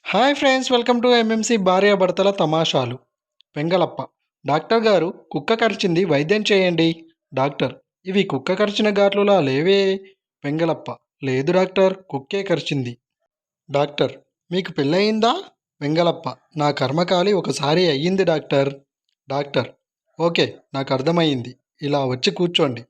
Hi friends, welcome to MMC భార్యాభర్తల తమాషాలు. Vengalappa: doctor గారు, కుక్క కరిచింది, వైద్యం చేయండి. డాక్టర్: ఇవి కుక్క కరిచిన ఘాట్లులా లేవే. వెంగళప్ప: లేదు డాక్టర్, కుక్కే కరిచింది. డాక్టర్: మీకు పెళ్ళయిందా? వెంగళప్ప: నా కర్మకాలి ఒకసారి అయ్యింది డాక్టర్. డాక్టర్: ఓకే, నాకు అర్థమైంది. ఇలా వచ్చి కూర్చోండి.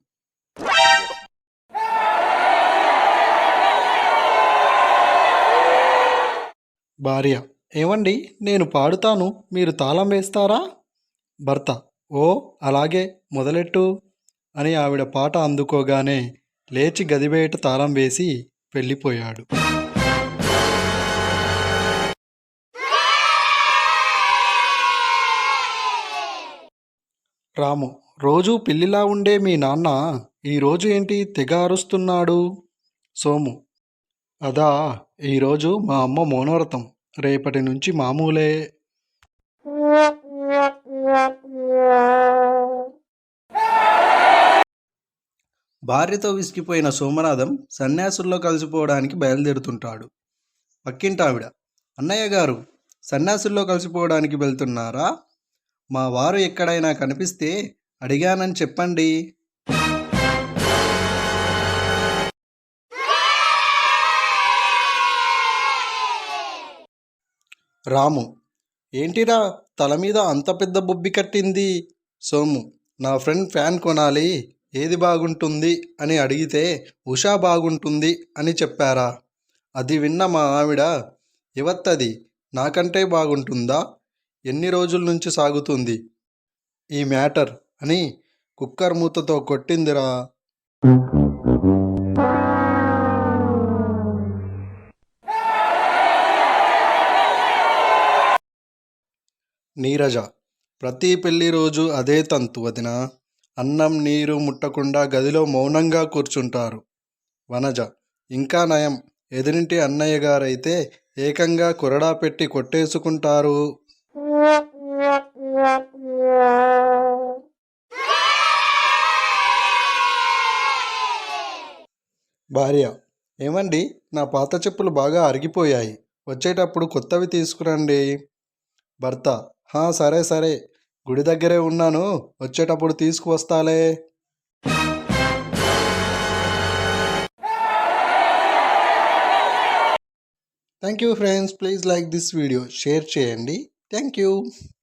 భార్య: ఏవండి, నేను పాడుతాను, మీరు తాళం వేస్తారా? భర్త: ఓ, అలాగే, మొదలెట్టు అని ఆవిడ పాట అందుకోగానే లేచి గదిబయట తాళం వేసి వెళ్ళిపోయాడు. రాము: రోజూ పిల్లిలా ఉండే మీ నాన్న ఈరోజు ఏంటి తెగ అరుస్తున్నాడు? సోము: అదా, ఈరోజు మా అమ్మ మౌనవ్రతం, రేపటి నుంచి మామూలే. భార్యతో విసిగిపోయిన సోమనాథం సన్యాసుల్లో కలిసిపోవడానికి బయలుదేరుతుంటాడు. పక్కింటావిడ: అన్నయ్య గారు, సన్యాసుల్లో కలిసిపోవడానికి వెళ్తున్నారా? మా వారు ఎక్కడైనా కనిపిస్తే అడిగానని చెప్పండి. రాము: ఏంటిరా, తల మీద అంత పెద్ద బొబ్బి కట్టింది? సోము: నా ఫ్రెండ్ ఫ్యాన్ కొనాలి, ఏది బాగుంటుంది అని అడిగితే ఉషా బాగుంటుంది అని చెప్పారా? అది విన్న మా ఆవిడ: ఎవత్తది, నాకంటే బాగుంటుందా? ఎన్ని రోజుల నుంచి సాగుతుంది ఈ మ్యాటర్ అని కుక్కర్ మూతతో కొట్టిందిరా. నీరజ: ప్రతి పెళ్లి రోజు అదే తంతు వదిన. అన్నం నీరు ముట్టకుండా గదిలో మౌనంగా కూర్చుంటారు. వనజ: ఇంకా నయం, ఎదురింటి అన్నయ్య గారైతే ఏకంగా కొరడా పెట్టి కొట్టేసుకుంటారు. భార్య: ఏమండి, నా పాత చెప్పులు బాగా అరిగిపోయాయి, వచ్చేటప్పుడు కొత్తవి తీసుకురండి. భర్త: సరే సరే, గుడి దగ్గరే ఉన్నాను, వచ్చేటప్పుడు తీసుకువస్తాలే. Thank you friends, please like this video, share చేయండి. Thank you.